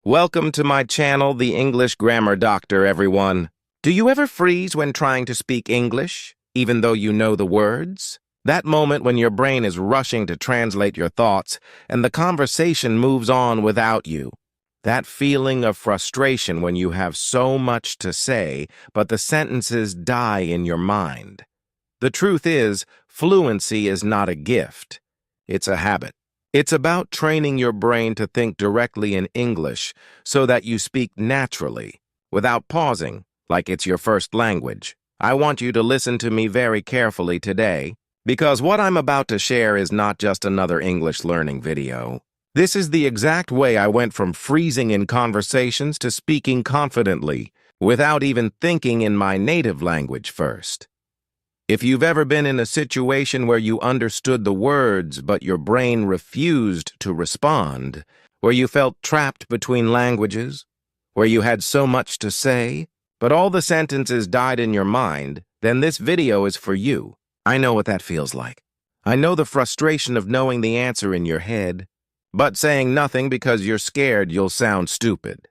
Welcome to my channel, The English Grammar Doctor, everyone. Do you ever freeze when trying to speak English, even though you know the words? That moment when your brain is rushing to translate your thoughts and the conversation moves on without you. That feeling of frustration when you have so much to say, but the sentences die in your mind. The truth is, fluency is not a gift. It's a habit. It's about training your brain to think directly in English so that you speak naturally, without pausing, like it's your first language. I want you to listen to me very carefully today, because what I'm about to share is not just another English learning video. This is the exact way I went from freezing in conversations to speaking confidently, without even thinking in my native language first. If you've ever been in a situation where you understood the words but your brain refused to respond, where you felt trapped between languages, where you had so much to say, but all the sentences died in your mind, then this video is for you. I know what that feels like. I know the frustration of knowing the answer in your head, but saying nothing because you're scared you'll sound stupid.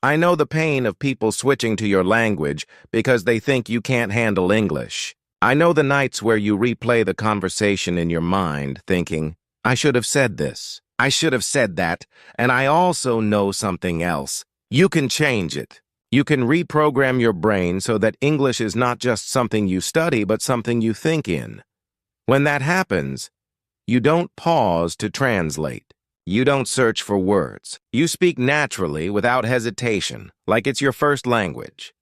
I know the pain of people switching to your language because they think you can't handle English. I know the nights where you replay the conversation in your mind, thinking, I should have said this, I should have said that, and I also know something else. You can change it. You can reprogram your brain so that English is not just something you study, but something you think in. When that happens, you don't pause to translate. You don't search for words. You speak naturally without hesitation, like it's your first language.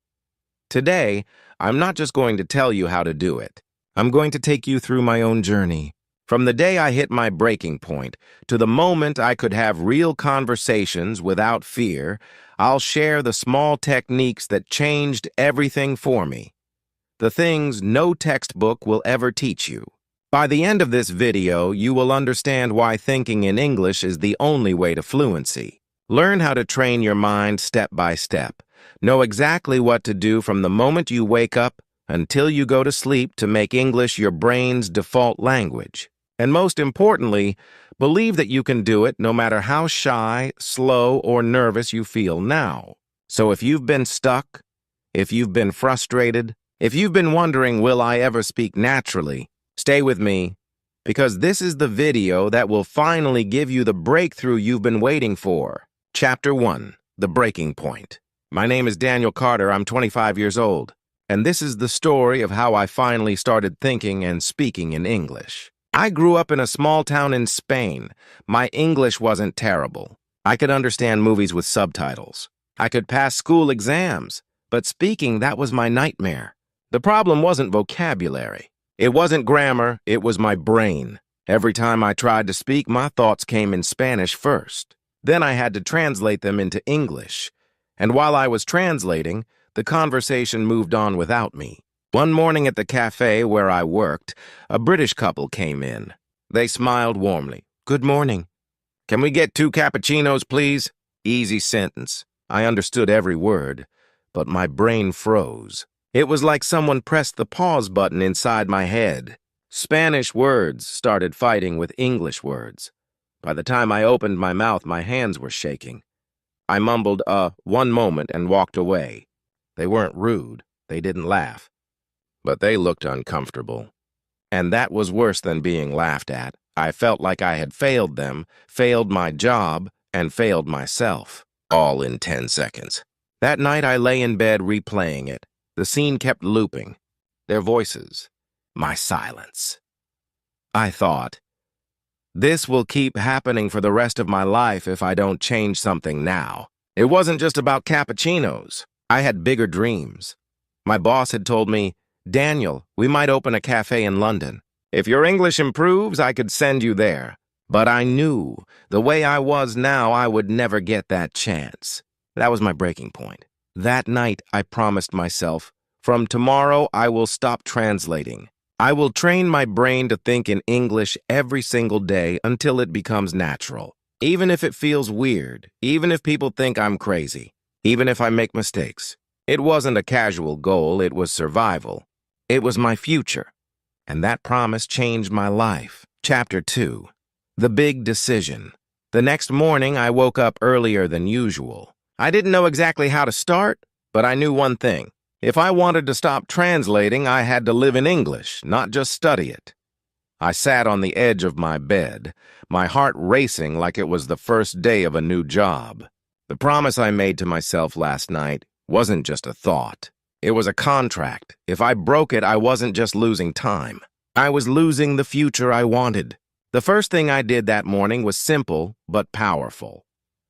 Today, I'm not just going to tell you how to do it. I'm going to take you through my own journey. From the day I hit my breaking point to the moment I could have real conversations without fear, I'll share the small techniques that changed everything for me. The things no textbook will ever teach you. By the end of this video, you will understand why thinking in English is the only way to fluency. Learn how to train your mind step by step. Know exactly what to do from the moment you wake up until you go to sleep to make English your brain's default language. And most importantly, believe that you can do it no matter how shy, slow, or nervous you feel now. So if you've been stuck, if you've been frustrated, if you've been wondering, will I ever speak naturally, stay with me, because this is the video that will finally give you the breakthrough you've been waiting for. Chapter 1, The Breaking Point. My name is Daniel Carter, I'm 25 years old, and this is the story of how I finally started thinking and speaking in English. I grew up in a small town in Spain. My English wasn't terrible. I could understand movies with subtitles. I could pass school exams, but speaking, that was my nightmare. The problem wasn't vocabulary. It wasn't grammar, it was my brain. Every time I tried to speak, my thoughts came in Spanish first. Then I had to translate them into English. And while I was translating, the conversation moved on without me. One morning at the cafe where I worked, a British couple came in. They smiled warmly. Good morning. Can we get 2 cappuccinos, please? Easy sentence. I understood every word, but my brain froze. It was like someone pressed the pause button inside my head. Spanish words started fighting with English words. By the time I opened my mouth, my hands were shaking. I mumbled, one moment and walked away. They weren't rude. They didn't laugh. But they looked uncomfortable. And that was worse than being laughed at. I felt like I had failed them, failed my job, and failed myself. All in 10 seconds. That night I lay in bed replaying it. The scene kept looping. Their voices. My silence. I thought, this will keep happening for the rest of my life if I don't change something now. It wasn't just about cappuccinos. I had bigger dreams. My boss had told me, Daniel, we might open a cafe in London. If your English improves, I could send you there. But I knew, the way I was now, I would never get that chance. That was my breaking point. That night, I promised myself, from tomorrow, I will stop translating. I will train my brain to think in English every single day until it becomes natural. Even if it feels weird, even if people think I'm crazy, even if I make mistakes. It wasn't a casual goal, it was survival. It was my future. And that promise changed my life. Chapter 2. The Big Decision. The next morning, I woke up earlier than usual. I didn't know exactly how to start, but I knew one thing. If I wanted to stop translating, I had to live in English, not just study it. I sat on the edge of my bed, my heart racing like it was the first day of a new job. The promise I made to myself last night wasn't just a thought. It was a contract. If I broke it, I wasn't just losing time. I was losing the future I wanted. The first thing I did that morning was simple but powerful.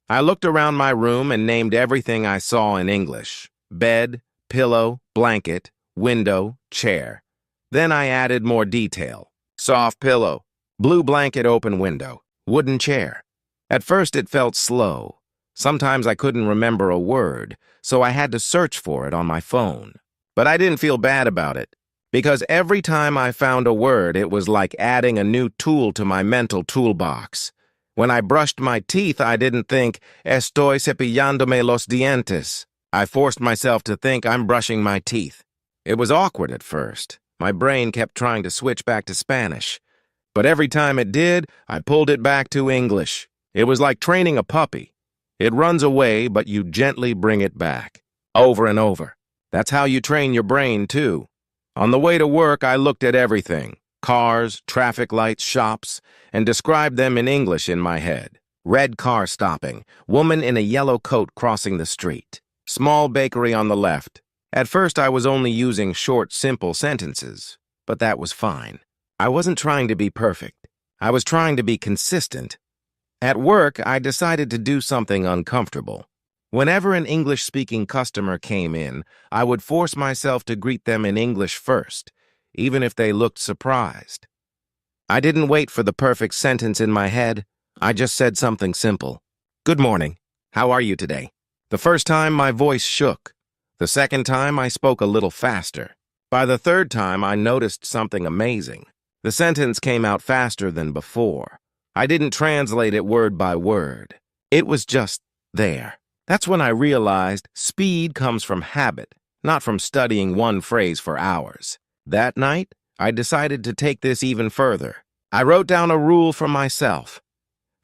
I looked around my room and named everything I saw in English: bed, pillow, blanket, window, chair. Then I added more detail: soft pillow, blue blanket, open window, wooden chair. At first it felt slow. Sometimes I couldn't remember a word, so I had to search for it on my phone. But I didn't feel bad about it, because every time I found a word, it was like adding a new tool to my mental toolbox. When I brushed my teeth, I didn't think, estoy cepillándome los dientes. I forced myself to think I'm brushing my teeth. It was awkward at first. My brain kept trying to switch back to Spanish. But every time it did, I pulled it back to English. It was like training a puppy. It runs away, but you gently bring it back, over and over. That's how you train your brain, too. On the way to work, I looked at everything: cars, traffic lights, shops, and described them in English in my head. Red car stopping, woman in a yellow coat crossing the street, small bakery on the left. At first, I was only using short, simple sentences, but that was fine. I wasn't trying to be perfect. I was trying to be consistent. At work, I decided to do something uncomfortable. Whenever an English-speaking customer came in, I would force myself to greet them in English first, even if they looked surprised. I didn't wait for the perfect sentence in my head. I just said something simple. Good morning. How are you today? The first time, my voice shook. The second time, I spoke a little faster. By the third time, I noticed something amazing. The sentence came out faster than before. I didn't translate it word by word. It was just there. That's when I realized speed comes from habit, not from studying one phrase for hours. That night, I decided to take this even further. I wrote down a rule for myself.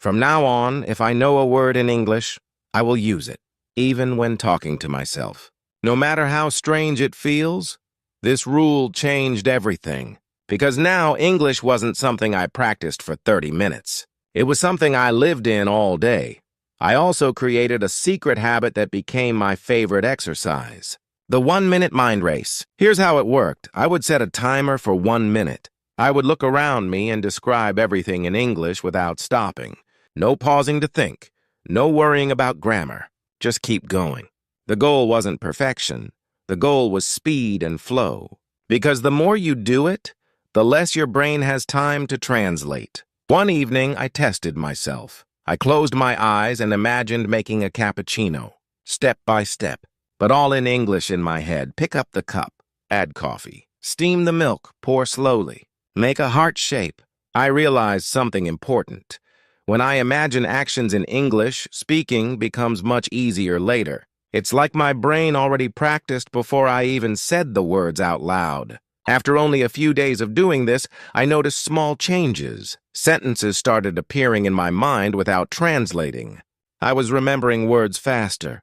From now on, if I know a word in English, I will use it, even when talking to myself. No matter how strange it feels, this rule changed everything. Because now English wasn't something I practiced for 30 minutes. It was something I lived in all day. I also created a secret habit that became my favorite exercise: the 1-minute mind race. Here's how it worked. I would set a timer for 1 minute. I would look around me and describe everything in English without stopping. No pausing to think. No worrying about grammar. Just keep going. The goal wasn't perfection. The goal was speed and flow. Because the more you do it, the less your brain has time to translate. One evening, I tested myself. I closed my eyes and imagined making a cappuccino, step by step, but all in English in my head. Pick up the cup, add coffee, steam the milk, pour slowly, make a heart shape. I realized something important. When I imagine actions in English, speaking becomes much easier later. It's like my brain already practiced before I even said the words out loud. After only a few days of doing this, I noticed small changes. Sentences started appearing in my mind without translating. I was remembering words faster.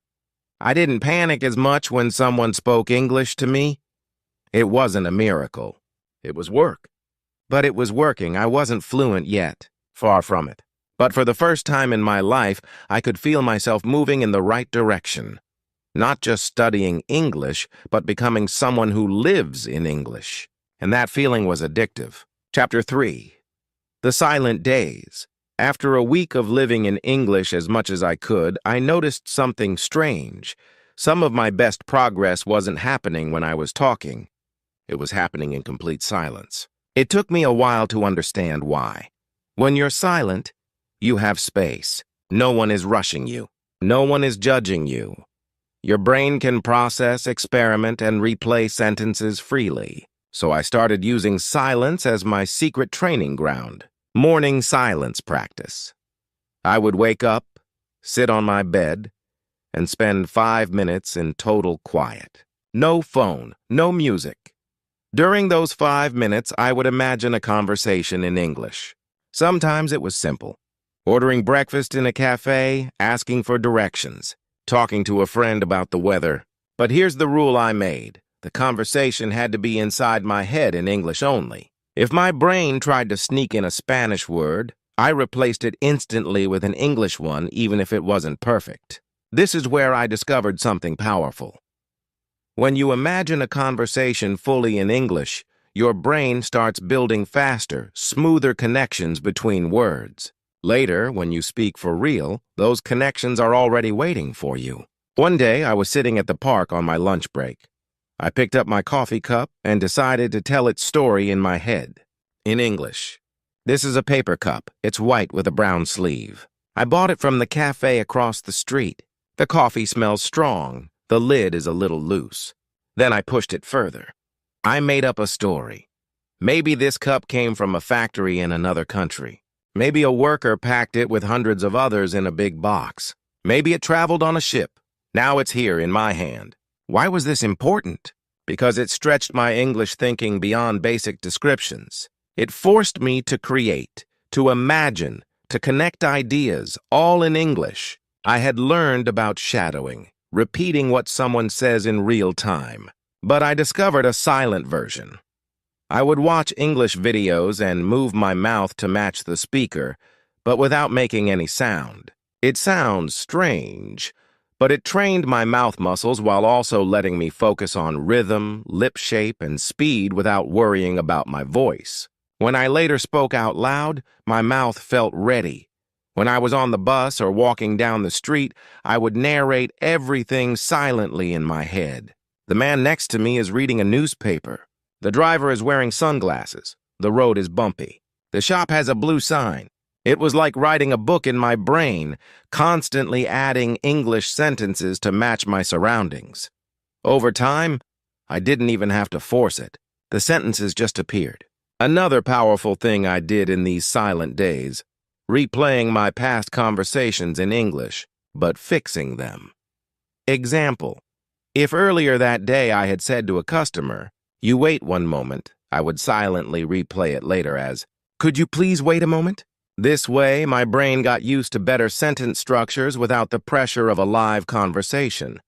I didn't panic as much when someone spoke English to me. It wasn't a miracle. It was work. But it was working. I wasn't fluent yet. Far from it. But for the first time in my life, I could feel myself moving in the right direction. Not just studying English, but becoming someone who lives in English. And that feeling was addictive. Chapter 3. The Silent Days. After a week of living in English as much as I could, I noticed something strange. Some of my best progress wasn't happening when I was talking. It was happening in complete silence. It took me a while to understand why. When you're silent, you have space. No one is rushing you. No one is judging you. Your brain can process, experiment, and replay sentences freely. So I started using silence as my secret training ground. Morning silence practice. I would wake up, sit on my bed, and spend 5 minutes in total quiet. No phone, no music. During those 5 minutes, I would imagine a conversation in English. Sometimes it was simple. Ordering breakfast in a cafe, asking for directions, talking to a friend about the weather. But here's the rule I made. The conversation had to be inside my head in English only. If my brain tried to sneak in a Spanish word, I replaced it instantly with an English one, even if it wasn't perfect. This is where I discovered something powerful. When you imagine a conversation fully in English, your brain starts building faster, smoother connections between words. Later, when you speak for real, those connections are already waiting for you. One day, I was sitting at the park on my lunch break. I picked up my coffee cup and decided to tell its story in my head. In English. This is a paper cup. It's white with a brown sleeve. I bought it from the cafe across the street. The coffee smells strong. The lid is a little loose. Then I pushed it further. I made up a story. Maybe this cup came from a factory in another country. Maybe a worker packed it with hundreds of others in a big box. Maybe it traveled on a ship. Now it's here in my hand. Why was this important? Because it stretched my English thinking beyond basic descriptions. It forced me to create, to imagine, to connect ideas, all in English. I had learned about shadowing, repeating what someone says in real time. But I discovered a silent version. I would watch English videos and move my mouth to match the speaker, but without making any sound. It sounds strange, but it trained my mouth muscles while also letting me focus on rhythm, lip shape, and speed without worrying about my voice. When I later spoke out loud, my mouth felt ready. When I was on the bus or walking down the street, I would narrate everything silently in my head. The man next to me is reading a newspaper. The driver is wearing sunglasses. The road is bumpy. The shop has a blue sign. It was like writing a book in my brain, constantly adding English sentences to match my surroundings. Over time, I didn't even have to force it. The sentences just appeared. Another powerful thing I did in these silent days, replaying my past conversations in English, but fixing them. Example: if earlier that day I had said to a customer, "You wait one moment," I would silently replay it later as, "Could you please wait a moment?" This way, my brain got used to better sentence structures without the pressure of a live conversation.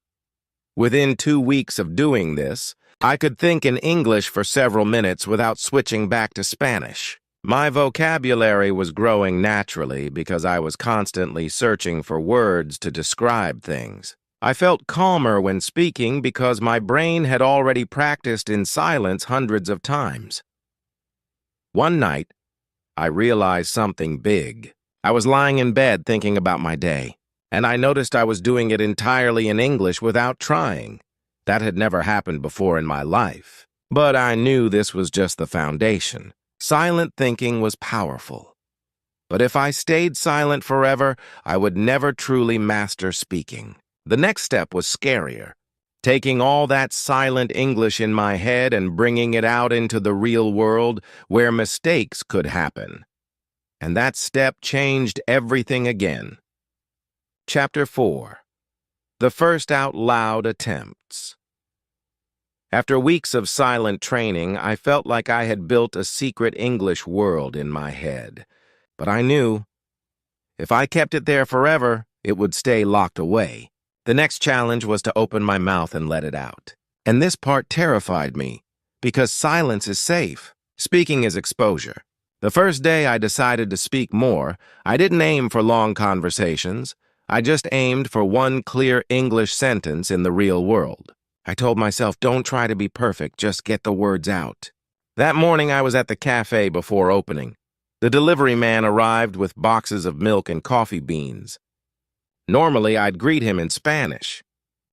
Within 2 weeks of doing this, I could think in English for several minutes without switching back to Spanish. My vocabulary was growing naturally because I was constantly searching for words to describe things. I felt calmer when speaking because my brain had already practiced in silence hundreds of times. One night, I realized something big. I was lying in bed thinking about my day, and I noticed I was doing it entirely in English without trying. That had never happened before in my life. But I knew this was just the foundation. Silent thinking was powerful. But if I stayed silent forever, I would never truly master speaking. The next step was scarier, taking all that silent English in my head and bringing it out into the real world where mistakes could happen. And that step changed everything again. Chapter 4. The First Out Loud Attempts. After weeks of silent training, I felt like I had built a secret English world in my head. But I knew, if I kept it there forever, it would stay locked away. The next challenge was to open my mouth and let it out. And this part terrified me, because silence is safe. Speaking is exposure. The first day I decided to speak more, I didn't aim for long conversations. I just aimed for one clear English sentence in the real world. I told myself, don't try to be perfect, just get the words out. That morning I was at the cafe before opening. The delivery man arrived with boxes of milk and coffee beans. Normally, I'd greet him in Spanish.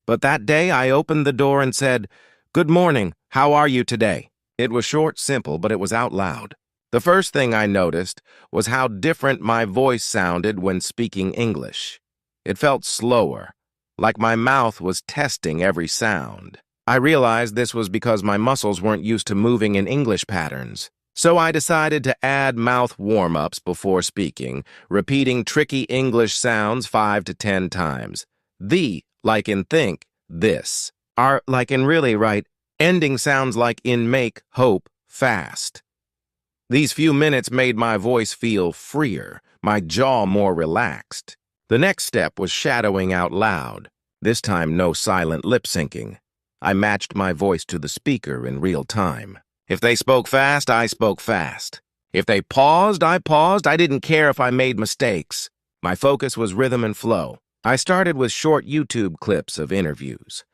But that day, I opened the door and said, "Good morning, how are you today?" It was short, simple, but it was out loud. The first thing I noticed was how different my voice sounded when speaking English. It felt slower, like my mouth was testing every sound. I realized this was because my muscles weren't used to moving in English patterns. So I decided to add mouth warm-ups before speaking, repeating tricky English sounds 5 to 10 times. The, like in think, this. Are, like in really, right. Ending sounds like in make, hope, fast. These few minutes made my voice feel freer, my jaw more relaxed. The next step was shadowing out loud. This time, no silent lip-syncing. I matched my voice to the speaker in real time. If they spoke fast, I spoke fast. If they paused, I paused. I didn't care if I made mistakes. My focus was rhythm and flow. I started with short YouTube clips of interviews.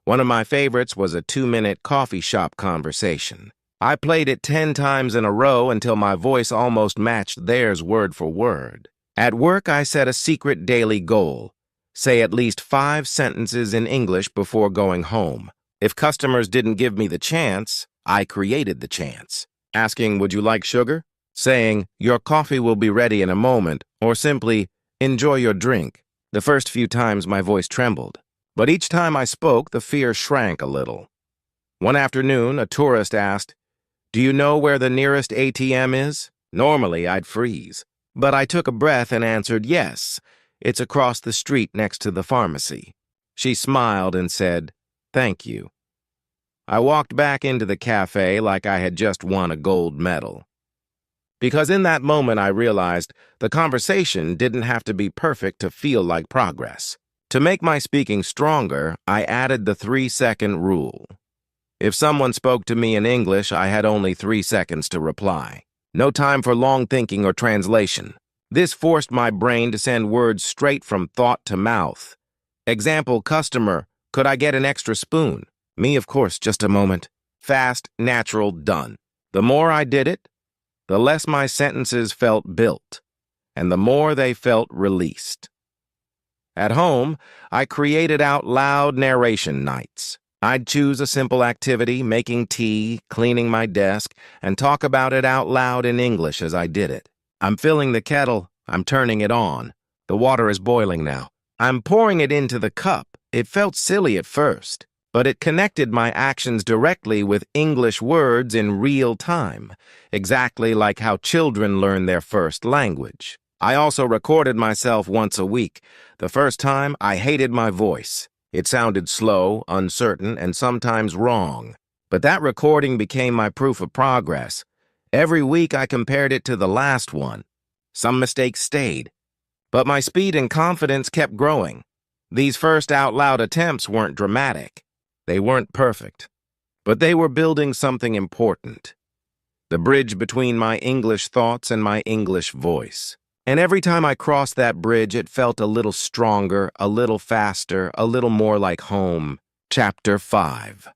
One of my favorites was a 2-minute coffee shop conversation. I played it 10 times in a row until my voice almost matched theirs word for word. At work, I set a secret daily goal. Say at least 5 sentences in English before going home. If customers didn't give me the chance, I created the chance. Asking, "Would you like sugar?" Saying, "Your coffee will be ready in a moment," or simply, "Enjoy your drink." The first few times my voice trembled, but each time I spoke, the fear shrank a little. One afternoon, a tourist asked, "Do you know where the nearest ATM is?" Normally, I'd freeze, but I took a breath and answered, "Yes, it's across the street next to the pharmacy." She smiled and said, "Thank you." I walked back into the cafe like I had just won a gold medal. Because in that moment I realized the conversation didn't have to be perfect to feel like progress. To make my speaking stronger, I added the 3-second rule. If someone spoke to me in English, I had only 3 seconds to reply. No time for long thinking or translation. This forced my brain to send words straight from thought to mouth. Example, customer, "Could I get an extra spoon?" Me, of course, "Just a moment." Fast, natural, done. The more I did it, the less my sentences felt built, and the more they felt released. At home, I created out loud narration nights. I'd choose a simple activity, making tea, cleaning my desk, and talk about it out loud in English as I did it. I'm filling the kettle, I'm turning it on. The water is boiling now. I'm pouring it into the cup. It felt silly at first, but it connected my actions directly with English words in real time, exactly like how children learn their first language. I also recorded myself once a week. The first time, I hated my voice. It sounded slow, uncertain, and sometimes wrong. But that recording became my proof of progress. Every week, I compared it to the last one. Some mistakes stayed, but my speed and confidence kept growing. These first out-loud attempts weren't dramatic. They weren't perfect, but they were building something important. The bridge between my English thoughts and my English voice. And every time I crossed that bridge, it felt a little stronger, a little faster, a little more like home. Chapter 5.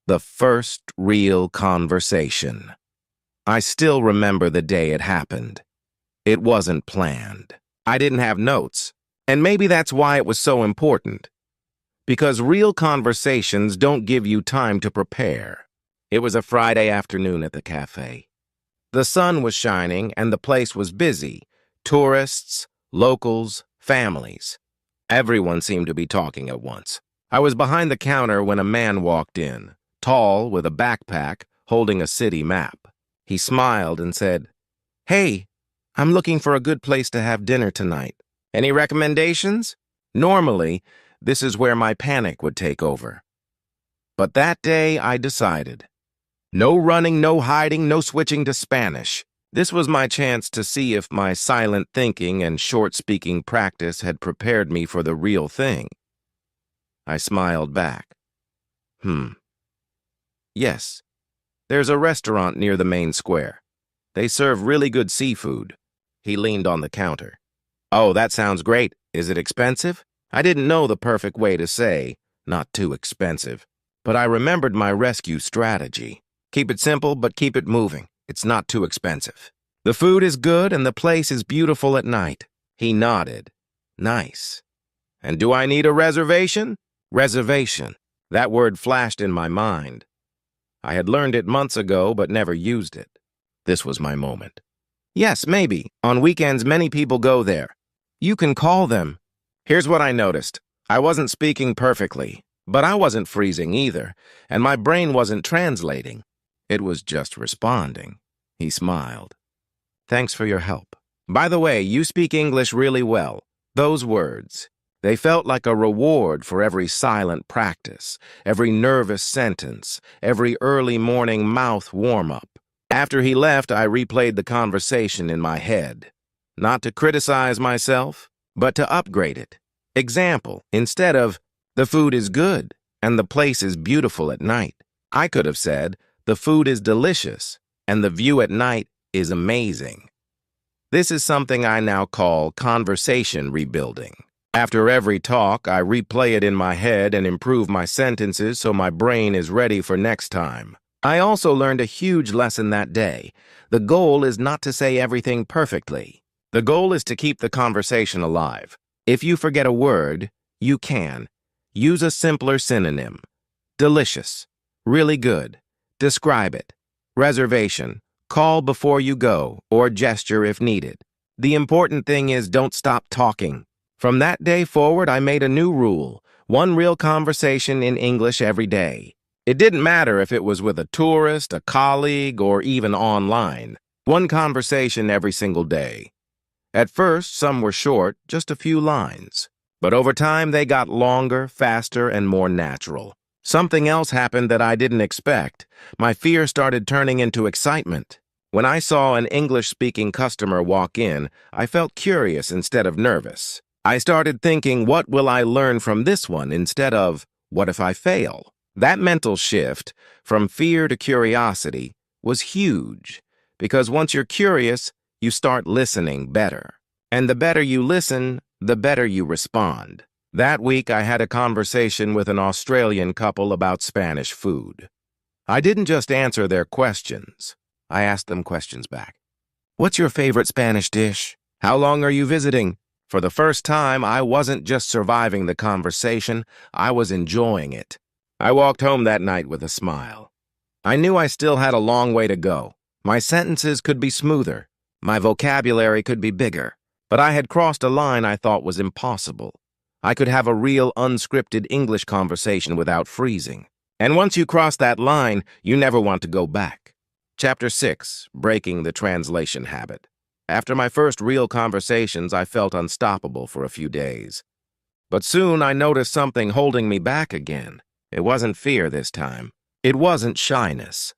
The first real conversation. I still remember the day it happened. It wasn't planned. I didn't have notes, and maybe that's why it was so important. Because real conversations don't give you time to prepare. It was a Friday afternoon at the cafe. The sun was shining and the place was busy. Tourists, locals, families. Everyone seemed to be talking at once. I was behind the counter when a man walked in, tall, with a backpack, holding a city map. He smiled and said, "Hey, I'm looking for a good place to have dinner tonight. Any recommendations?" Normally, this is where my panic would take over. But that day, I decided. No running, no hiding, no switching to Spanish. This was my chance to see if my silent thinking and short-speaking practice had prepared me for the real thing. I smiled back. Yes, there's a restaurant near the main square. They serve really good seafood. He leaned on the counter. Oh, that sounds great. Is it expensive? I didn't know the perfect way to say, not too expensive. But I remembered my rescue strategy. Keep it simple, but keep it moving. It's not too expensive. The food is good and the place is beautiful at night. He nodded. Nice. And do I need a reservation? Reservation. That word flashed in my mind. I had learned it months ago, but never used it. This was my moment. Yes, maybe. On weekends, many people go there. You can call them. Here's what I noticed. I wasn't speaking perfectly, but I wasn't freezing either, and my brain wasn't translating. It was just responding. He smiled. Thanks for your help. By the way, you speak English really well. Those words, they felt like a reward for every silent practice, every nervous sentence, every early morning mouth warm-up. After he left, I replayed the conversation in my head. Not to criticize myself, but to upgrade it. Example, instead of, "The food is good and the place is beautiful at night," I could have said, "The food is delicious and the view at night is amazing." This is something I now call conversation rebuilding. After every talk, I replay it in my head and improve my sentences so my brain is ready for next time. I also learned a huge lesson that day. The goal is not to say everything perfectly. The goal is to keep the conversation alive. If you forget a word, you can. Use a simpler synonym. Delicious. Really good. Describe it. Reservation. Call before you go, or gesture if needed. The important thing is don't stop talking. From that day forward, I made a new rule. One real conversation in English every day. It didn't matter if it was with a tourist, a colleague, or even online. One conversation every single day. At first, some were short, just a few lines. But over time, they got longer, faster, and more natural. Something else happened that I didn't expect. My fear started turning into excitement. When I saw an English-speaking customer walk in, I felt curious instead of nervous. I started thinking, what will I learn from this one instead of, what if I fail? That mental shift, from fear to curiosity, was huge. Because once you're curious, you start listening better. And the better you listen, the better you respond. That week, I had a conversation with an Australian couple about Spanish food. I didn't just answer their questions. I asked them questions back. What's your favorite Spanish dish? How long are you visiting? For the first time, I wasn't just surviving the conversation, I was enjoying it. I walked home that night with a smile. I knew I still had a long way to go. My sentences could be smoother. My vocabulary could be bigger. But I had crossed a line I thought was impossible. I could have a real unscripted English conversation without freezing. And once you cross that line, you never want to go back. Chapter 6, Breaking the Translation Habit. After my first real conversations, I felt unstoppable for a few days. But soon I noticed something holding me back again. It wasn't fear this time. It wasn't shyness.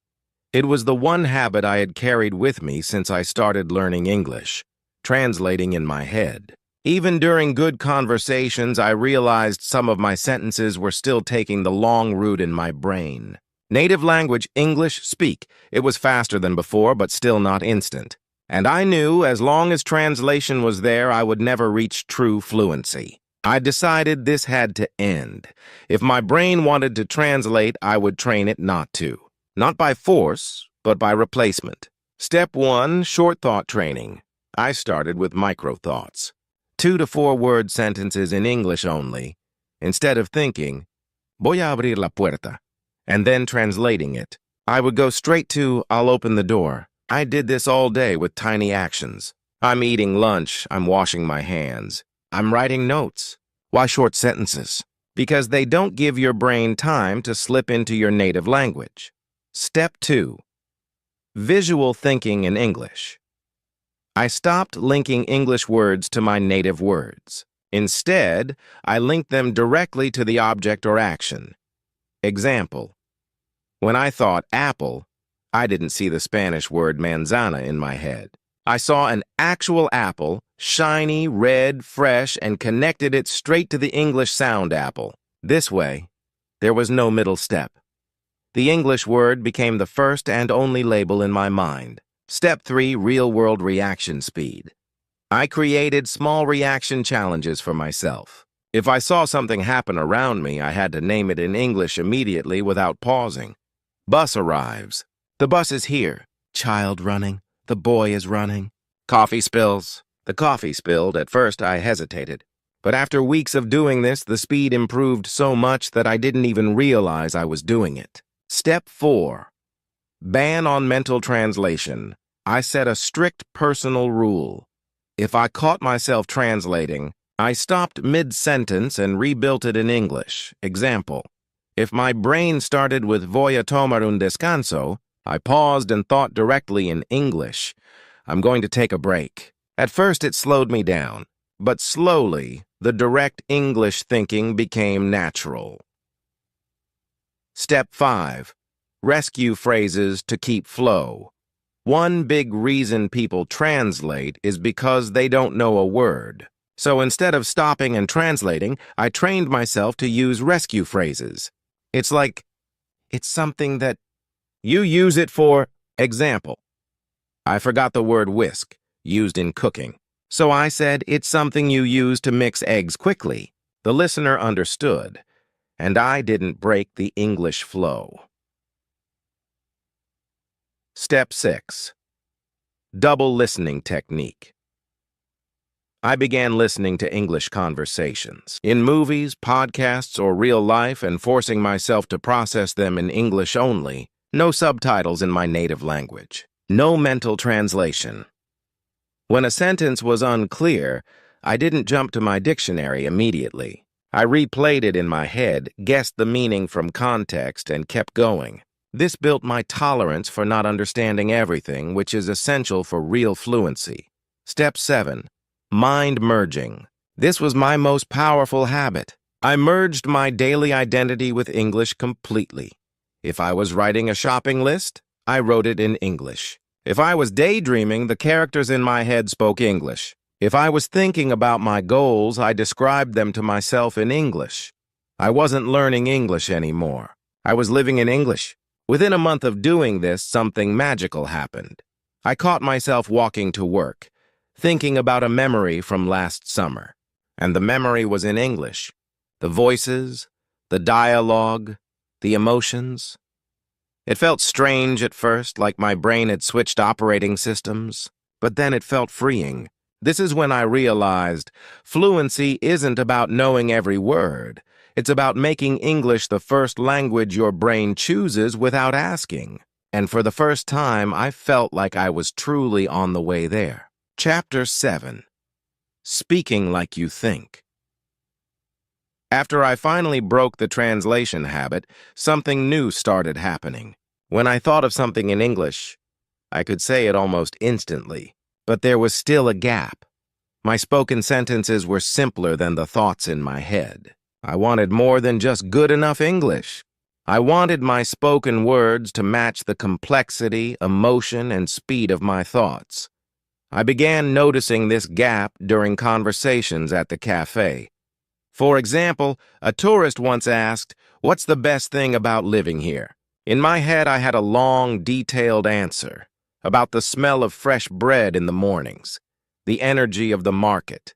It was the one habit I had carried with me since I started learning English, translating in my head. Even during good conversations, I realized some of my sentences were still taking the long route in my brain. Native language English speak. It was faster than before, but still not instant. And I knew as long as translation was there, I would never reach true fluency. I decided this had to end. If my brain wanted to translate, I would train it not to. Not by force, but by replacement. Step 1, short thought training. I started with micro thoughts. 2 to 4 word sentences in English only. Instead of thinking, voy a abrir la puerta, and then translating it, I would go straight to, I'll open the door. I did this all day with tiny actions. I'm eating lunch, I'm washing my hands. I'm writing notes. Why short sentences? Because they don't give your brain time to slip into your native language. Step 2. Visual thinking in English. I stopped linking English words to my native words. Instead, I linked them directly to the object or action. Example. When I thought apple, I didn't see the Spanish word manzana in my head. I saw an actual apple, shiny, red, fresh, and connected it straight to the English sound apple. This way, there was no middle step. The English word became the first and only label in my mind. Step 3, real-world reaction speed. I created small reaction challenges for myself. If I saw something happen around me, I had to name it in English immediately without pausing. Bus arrives. The bus is here. Child running. The boy is running. Coffee spills. The coffee spilled. At first, I hesitated. But after weeks of doing this, the speed improved so much that I didn't even realize I was doing it. Step 4. Ban on mental translation. I set a strict personal rule. If I caught myself translating, I stopped mid-sentence and rebuilt it in English. Example. If my brain started with voy a tomar un descanso, I paused and thought directly in English. I'm going to take a break. At first, it slowed me down, but slowly, the direct English thinking became natural. Step 5. Rescue phrases to keep flow. One big reason people translate is because they don't know a word. So instead of stopping and translating, I trained myself to use rescue phrases. It's like, it's something that you use it for example. I forgot the word whisk, used in cooking. So I said, it's something you use to mix eggs quickly. The listener understood, and I didn't break the English flow. Step 6. Double listening technique. I began listening to English conversations in movies, podcasts, or real life and forcing myself to process them in English only. No subtitles in my native language. No mental translation. When a sentence was unclear, I didn't jump to my dictionary immediately. I replayed it in my head, guessed the meaning from context, and kept going. This built my tolerance for not understanding everything, which is essential for real fluency. Step 7. Mind merging. This was my most powerful habit. I merged my daily identity with English completely. If I was writing a shopping list, I wrote it in English. If I was daydreaming, the characters in my head spoke English. If I was thinking about my goals, I described them to myself in English. I wasn't learning English anymore. I was living in English. Within a month of doing this, something magical happened. I caught myself walking to work, thinking about a memory from last summer. And the memory was in English. The voices, the dialogue, the emotions. It felt strange at first, like my brain had switched operating systems, but then it felt freeing. This is when I realized fluency isn't about knowing every word. It's about making English the first language your brain chooses without asking. And for the first time, I felt like I was truly on the way there. Chapter 7. Speaking like you think. After I finally broke the translation habit, something new started happening. When I thought of something in English, I could say it almost instantly, but there was still a gap. My spoken sentences were simpler than the thoughts in my head. I wanted more than just good enough English. I wanted my spoken words to match the complexity, emotion, and speed of my thoughts. I began noticing this gap during conversations at the cafe. For example, a tourist once asked, "What's the best thing about living here?" In my head, I had a long, detailed answer about the smell of fresh bread in the mornings, the energy of the market,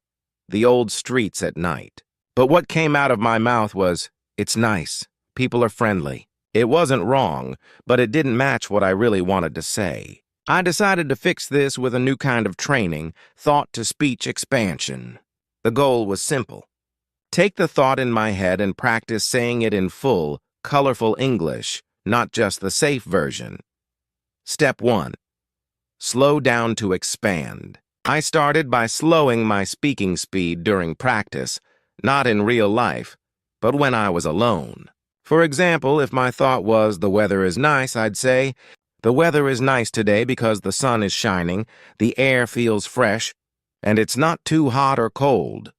the old streets at night. But what came out of my mouth was, "It's nice. People are friendly." It wasn't wrong, but it didn't match what I really wanted to say. I decided to fix this with a new kind of training, thought-to-speech expansion. The goal was simple. Take the thought in my head and practice saying it in full, colorful English, not just the safe version. Step 1. Slow down to expand. I started by slowing my speaking speed during practice, not in real life, but when I was alone. For example, if my thought was, "The weather is nice," I'd say, "The weather is nice today because the sun is shining, the air feels fresh, and it's not too hot or cold."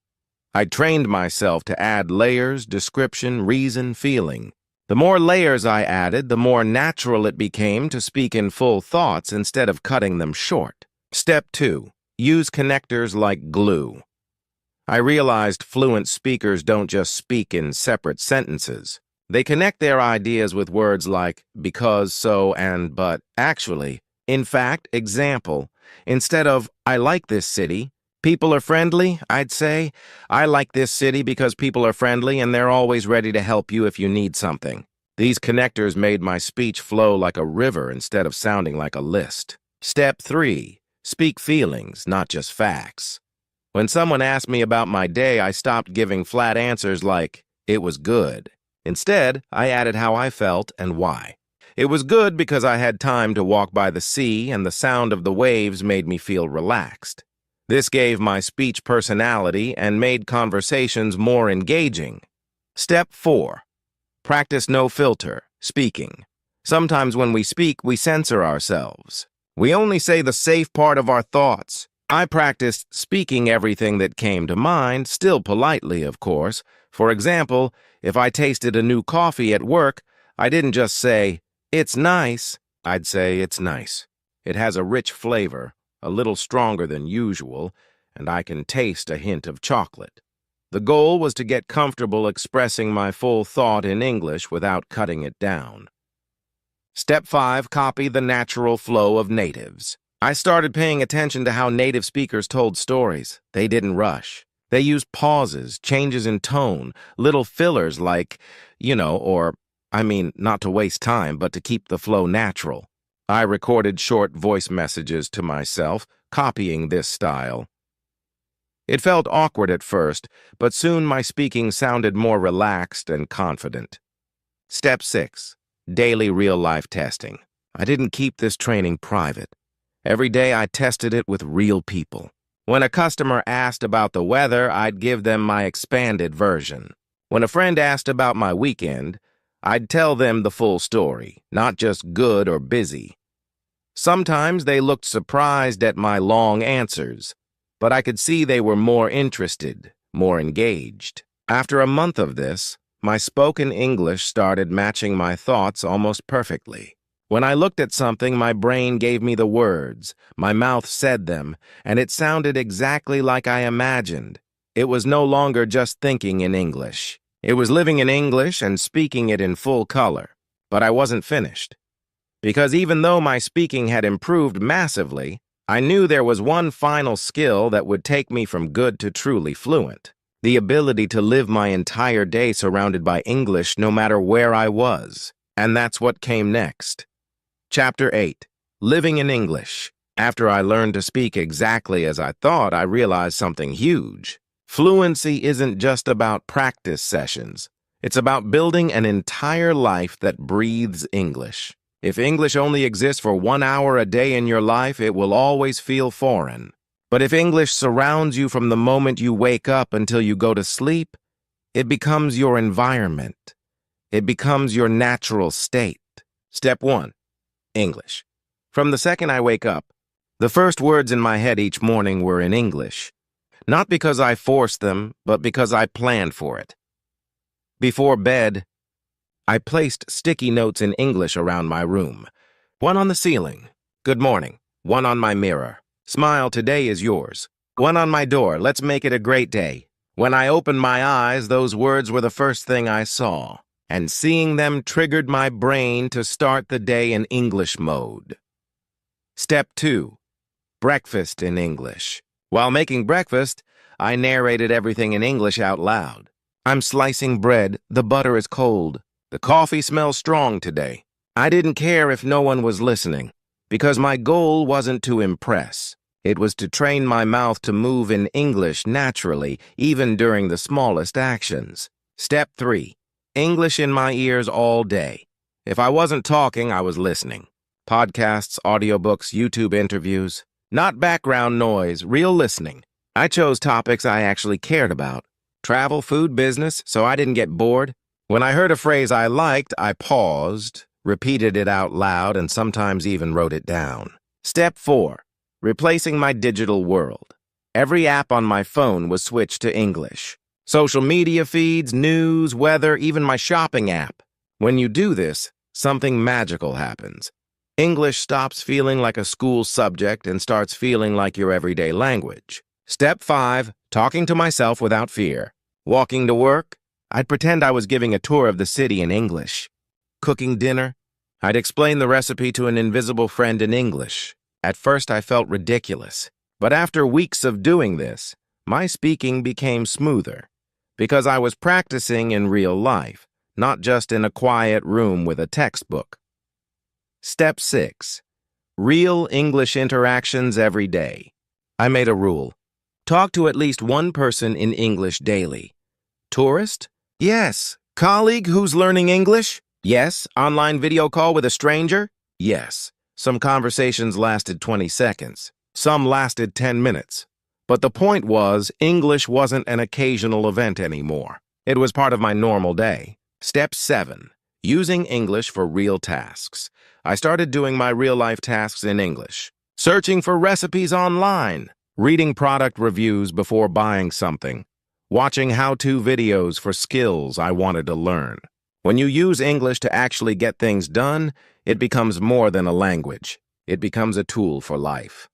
I trained myself to add layers, description, reason, feeling. The more layers I added, the more natural it became to speak in full thoughts instead of cutting them short. Step 2. Use connectors like glue. I realized fluent speakers don't just speak in separate sentences. They connect their ideas with words like because, so, and but, actually, in fact, example. Instead of, "I like this city, people are friendly," I'd say, "I like this city because people are friendly and they're always ready to help you if you need something." These connectors made my speech flow like a river instead of sounding like a list. Step 3. Speak feelings, not just facts. When someone asked me about my day, I stopped giving flat answers like, "It was good." Instead, I added how I felt and why. It was good because I had time to walk by the sea and the sound of the waves made me feel relaxed. This gave my speech personality and made conversations more engaging. Step 4. Practice no filter, speaking. Sometimes when we speak, we censor ourselves. We only say the safe part of our thoughts. I practiced speaking everything that came to mind, still politely, of course. For example, if I tasted a new coffee at work, I didn't just say, "It's nice." I'd say, "It's nice." It has a rich flavor, a little stronger than usual, and I can taste a hint of chocolate. The goal was to get comfortable expressing my full thought in English without cutting it down. Step 5, copy the natural flow of natives. I started paying attention to how native speakers told stories. They didn't rush. They used pauses, changes in tone, little fillers like, not to waste time, but to keep the flow natural. I recorded short voice messages to myself, copying this style. It felt awkward at first, but soon my speaking sounded more relaxed and confident. Step 6. Daily real-life testing. I didn't keep this training private. Every day I tested it with real people. When a customer asked about the weather, I'd give them my expanded version. When a friend asked about my weekend, I'd tell them the full story, not just good or busy. Sometimes they looked surprised at my long answers, but I could see they were more interested, more engaged. After a month of this, my spoken English started matching my thoughts almost perfectly. When I looked at something, my brain gave me the words, my mouth said them, and it sounded exactly like I imagined. It was no longer just thinking in English. It was living in English and speaking it in full color. But I wasn't finished. Because even though my speaking had improved massively, I knew there was one final skill that would take me from good to truly fluent. The ability to live my entire day surrounded by English no matter where I was. And that's what came next. Chapter 8. Living in English. After I learned to speak exactly as I thought, I realized something huge. Fluency isn't just about practice sessions. It's about building an entire life that breathes English. If English only exists for 1 hour a day in your life, it will always feel foreign. But if English surrounds you from the moment you wake up until you go to sleep, it becomes your environment. It becomes your natural state. Step 1. English. From the second I wake up, the first words in my head each morning were in English. Not because I forced them, but because I planned for it. Before bed, I placed sticky notes in English around my room. One on the ceiling, good morning. One on my mirror, smile, today is yours. One on my door, let's make it a great day. When I opened my eyes, those words were the first thing I saw, and seeing them triggered my brain to start the day in English mode. Step 2. Breakfast in English. While making breakfast, I narrated everything in English out loud. I'm slicing bread, the butter is cold. The coffee smells strong today. I didn't care if no one was listening, because my goal wasn't to impress. It was to train my mouth to move in English naturally, even during the smallest actions. Step 3. English in my ears all day. If I wasn't talking, I was listening. Podcasts, audiobooks, YouTube interviews. Not background noise, real listening. I chose topics I actually cared about. Travel, food, business, so I didn't get bored. When I heard a phrase I liked, I paused, repeated it out loud, and sometimes even wrote it down. Step 4. Replacing my digital world. Every app on my phone was switched to English. Social media feeds, news, weather, even my shopping app. When you do this, something magical happens. English stops feeling like a school subject and starts feeling like your everyday language. Step 5. Talking to myself without fear. Walking to work, I'd pretend I was giving a tour of the city in English. Cooking dinner, I'd explain the recipe to an invisible friend in English. At first, I felt ridiculous. But after weeks of doing this, my speaking became smoother. Because I was practicing in real life, not just in a quiet room with a textbook. Step 6. Real English interactions every day. I made a rule. Talk to at least one person in English daily. Tourist? Yes. Colleague who's learning English? Yes. Online video call with a stranger? Yes. Some conversations lasted 20 seconds. Some lasted 10 minutes. But the point was, English wasn't an occasional event anymore. It was part of my normal day. Step 7. Using English for real tasks. I started doing my real-life tasks in English. Searching for recipes online. Reading product reviews before buying something. Watching how-to videos for skills I wanted to learn. When you use English to actually get things done, it becomes more than a language. It becomes a tool for life.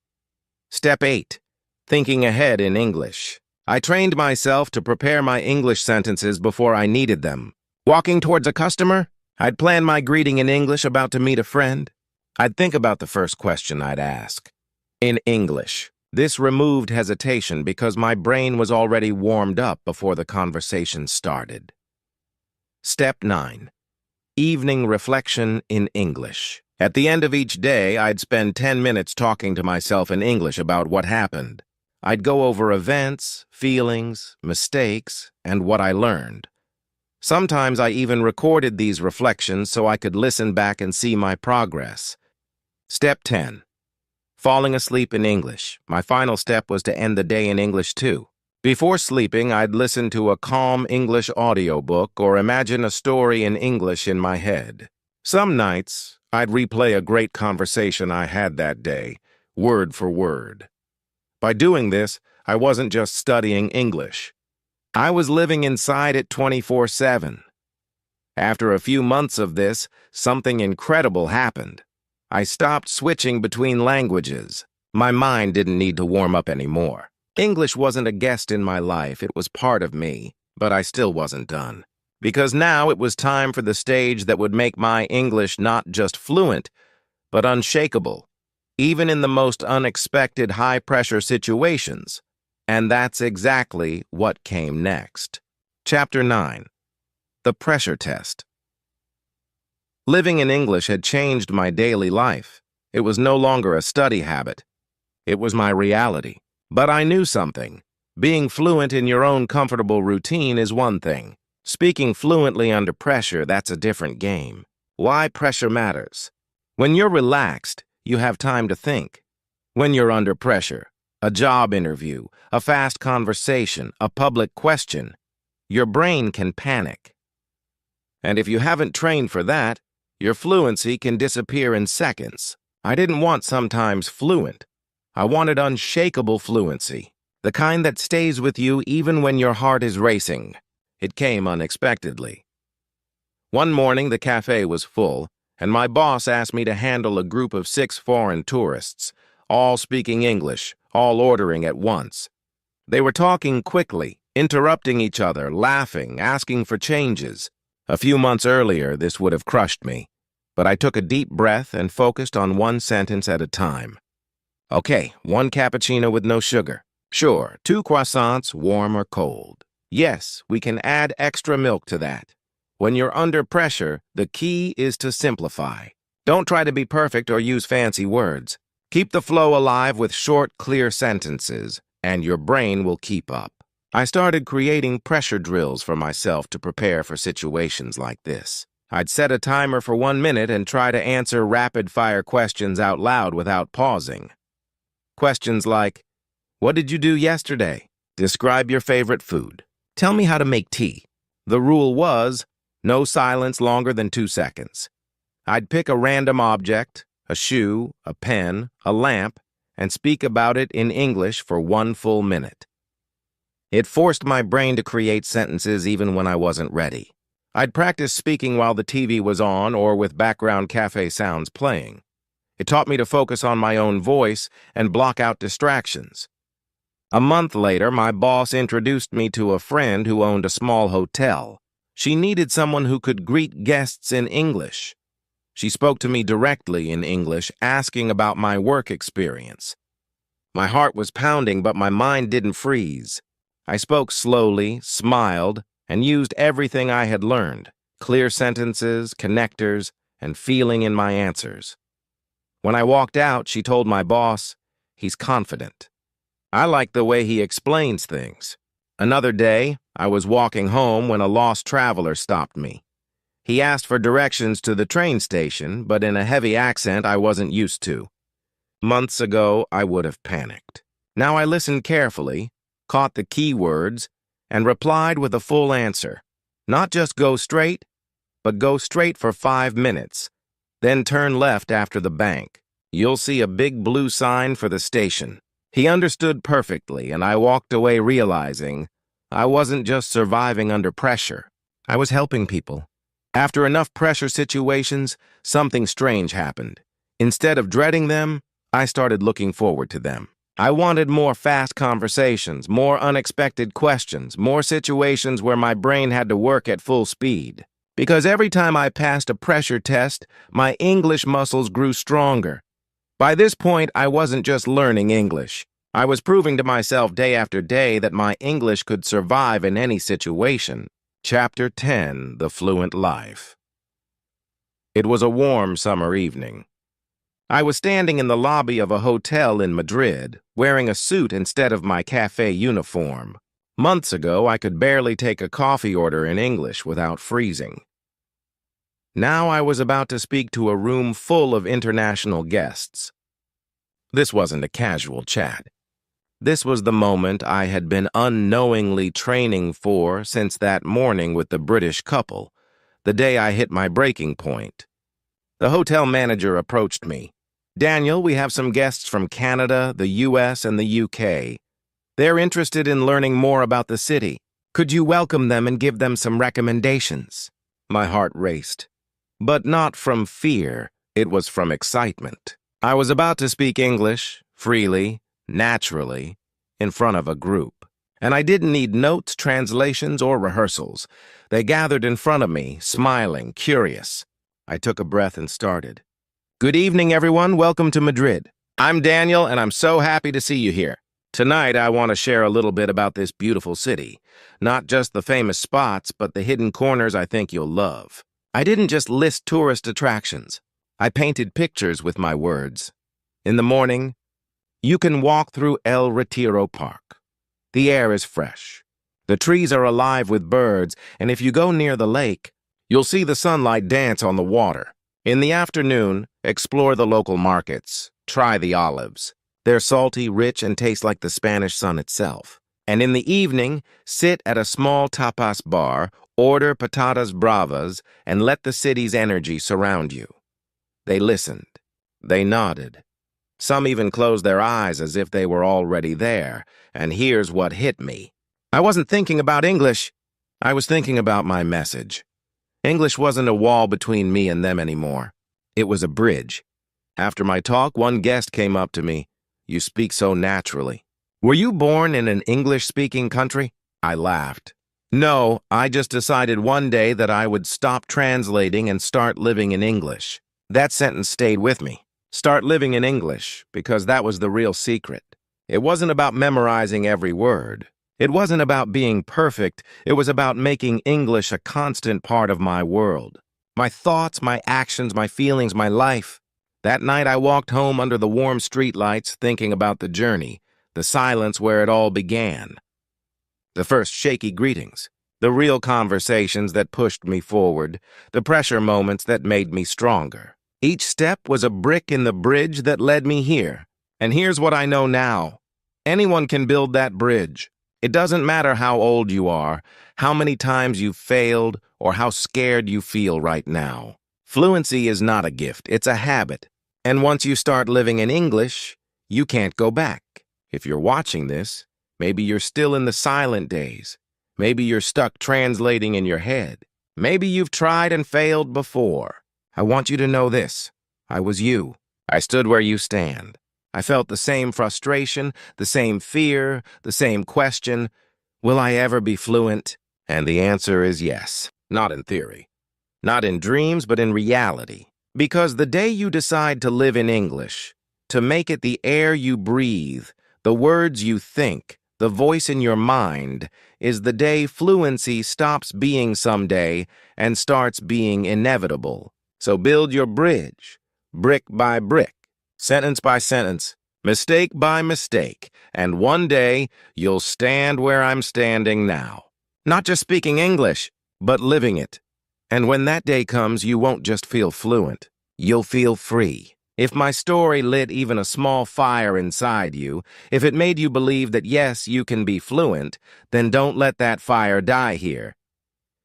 Step 8. Thinking ahead in English. I trained myself to prepare my English sentences before I needed them. Walking towards a customer, I'd plan my greeting in English about to meet a friend. I'd think about the first question I'd ask. In English. This removed hesitation because my brain was already warmed up before the conversation started. Step 9. Evening reflection in English. At the end of each day, I'd spend 10 minutes talking to myself in English about what happened. I'd go over events, feelings, mistakes, and what I learned. Sometimes I even recorded these reflections so I could listen back and see my progress. Step 10. Falling asleep in English. My final step was to end the day in English too. Before sleeping, I'd listen to a calm English audiobook or imagine a story in English in my head. Some nights, I'd replay a great conversation I had that day, word for word. By doing this, I wasn't just studying English. I was living inside it 24/7. After a few months of this, something incredible happened. I stopped switching between languages. My mind didn't need to warm up anymore. English wasn't a guest in my life, it was part of me, but I still wasn't done. Because now it was time for the stage that would make my English not just fluent, but unshakable, even in the most unexpected high-pressure situations. And that's exactly what came next. Chapter 9. The Pressure Test. Living in English had changed my daily life. It was no longer a study habit. It was my reality. But I knew something. Being fluent in your own comfortable routine is one thing. Speaking fluently under pressure, that's a different game. Why pressure matters. When you're relaxed, you have time to think. When you're under pressure, a job interview, a fast conversation, a public question, your brain can panic. And if you haven't trained for that, your fluency can disappear in seconds. I didn't want sometimes fluent. I wanted unshakable fluency, the kind that stays with you even when your heart is racing. It came unexpectedly. One morning, the cafe was full, and my boss asked me to handle a group of 6 foreign tourists, all speaking English, all ordering at once. They were talking quickly, interrupting each other, laughing, asking for changes. A few months earlier, this would have crushed me, but I took a deep breath and focused on one sentence at a time. Okay, 1 cappuccino with no sugar. Sure, 2 croissants, warm or cold. Yes, we can add extra milk to that. When you're under pressure, the key is to simplify. Don't try to be perfect or use fancy words. Keep the flow alive with short, clear sentences, and your brain will keep up. I started creating pressure drills for myself to prepare for situations like this. I'd set a timer for 1 minute and try to answer rapid-fire questions out loud without pausing. Questions like, what did you do yesterday? Describe your favorite food. Tell me how to make tea. The rule was, no silence longer than 2 seconds. I'd pick a random object, a shoe, a pen, a lamp, and speak about it in English for 1 full minute. It forced my brain to create sentences even when I wasn't ready. I'd practice speaking while the TV was on or with background cafe sounds playing. It taught me to focus on my own voice and block out distractions. A month later, my boss introduced me to a friend who owned a small hotel. She needed someone who could greet guests in English. She spoke to me directly in English, asking about my work experience. My heart was pounding, but my mind didn't freeze. I spoke slowly, smiled, and used everything I had learned, clear sentences, connectors, and feeling in my answers. When I walked out, she told my boss, he's confident. I like the way he explains things. Another day, I was walking home when a lost traveler stopped me. He asked for directions to the train station, but in a heavy accent I wasn't used to. Months ago, I would have panicked. Now I listened carefully, caught the key words, and replied with a full answer. Not just go straight, but go straight for 5 minutes. Then turn left after the bank. You'll see a big blue sign for the station. He understood perfectly, and I walked away realizing I wasn't just surviving under pressure. I was helping people. After enough pressure situations, something strange happened. Instead of dreading them, I started looking forward to them. I wanted more fast conversations, more unexpected questions, more situations where my brain had to work at full speed. Because every time I passed a pressure test, my English muscles grew stronger. By this point, I wasn't just learning English. I was proving to myself day after day that my English could survive in any situation. Chapter 10, The Fluent Life. It was a warm summer evening. I was standing in the lobby of a hotel in Madrid, wearing a suit instead of my cafe uniform. Months ago, I could barely take a coffee order in English without freezing. Now I was about to speak to a room full of international guests. This wasn't a casual chat. This was the moment I had been unknowingly training for since that morning with the British couple, the day I hit my breaking point. The hotel manager approached me. "Daniel, we have some guests from Canada, the US, and the UK. They're interested in learning more about the city. Could you welcome them and give them some recommendations?" My heart raced. But not from fear, it was from excitement. I was about to speak English, freely, naturally, in front of a group. And I didn't need notes, translations, or rehearsals. They gathered in front of me, smiling, curious. I took a breath and started. "Good evening, everyone. Welcome to Madrid. I'm Daniel, and I'm so happy to see you here. Tonight, I want to share a little bit about this beautiful city. Not just the famous spots, but the hidden corners I think you'll love." I didn't just list tourist attractions. I painted pictures with my words. In the morning, you can walk through El Retiro Park. The air is fresh. The trees are alive with birds, and if you go near the lake, you'll see the sunlight dance on the water. In the afternoon, explore the local markets. Try the olives. They're salty, rich, and taste like the Spanish sun itself. And in the evening, sit at a small tapas bar, order patatas bravas, and let the city's energy surround you. They listened. They nodded. Some even closed their eyes as if they were already there. And here's what hit me. I wasn't thinking about English. I was thinking about my message. English wasn't a wall between me and them anymore. It was a bridge. After my talk, one guest came up to me. "You speak so naturally." "Were you born in an English-speaking country?" I laughed. "No, I just decided one day that I would stop translating and start living in English." That sentence stayed with me. Start living in English, because that was the real secret. It wasn't about memorizing every word. It wasn't about being perfect. It was about making English a constant part of my world. My thoughts, my actions, my feelings, my life. That night I walked home under the warm streetlights thinking about the journey, the silence where it all began. The first shaky greetings, the real conversations that pushed me forward, the pressure moments that made me stronger. Each step was a brick in the bridge that led me here. And here's what I know now. Anyone can build that bridge. It doesn't matter how old you are, how many times you've failed, or how scared you feel right now. Fluency is not a gift, it's a habit. And once you start living in English, you can't go back. If you're watching this, maybe you're still in the silent days. Maybe you're stuck translating in your head. Maybe you've tried and failed before. I want you to know this. I was you. I stood where you stand. I felt the same frustration, the same fear, the same question. Will I ever be fluent? And the answer is yes. Not in theory. Not in dreams, but in reality. Because the day you decide to live in English, to make it the air you breathe, the words you think, the voice in your mind, is the day fluency stops being someday and starts being inevitable. So build your bridge, brick by brick, sentence by sentence, mistake by mistake, and one day you'll stand where I'm standing now. Not just speaking English, but living it. And when that day comes, you won't just feel fluent. You'll feel free. If my story lit even a small fire inside you, if it made you believe that yes, you can be fluent, then don't let that fire die here.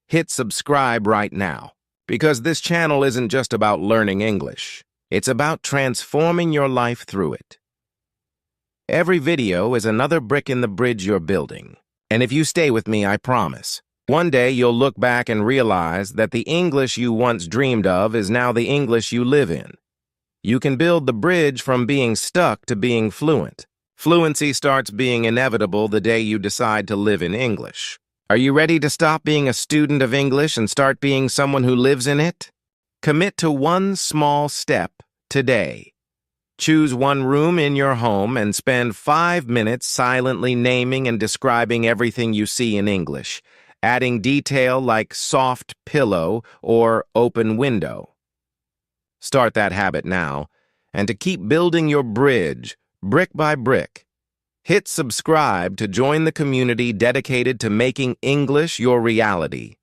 Hit subscribe right now. Because this channel isn't just about learning English. It's about transforming your life through it. Every video is another brick in the bridge you're building. And if you stay with me, I promise, one day you'll look back and realize that the English you once dreamed of is now the English you live in. You can build the bridge from being stuck to being fluent. Fluency starts being inevitable the day you decide to live in English. Are you ready to stop being a student of English and start being someone who lives in it? Commit to one small step today. Choose one room in your home and spend 5 minutes silently naming and describing everything you see in English, adding detail like soft pillow or open window. Start that habit now, and to keep building your bridge, brick by brick, hit subscribe to join the community dedicated to making English your reality.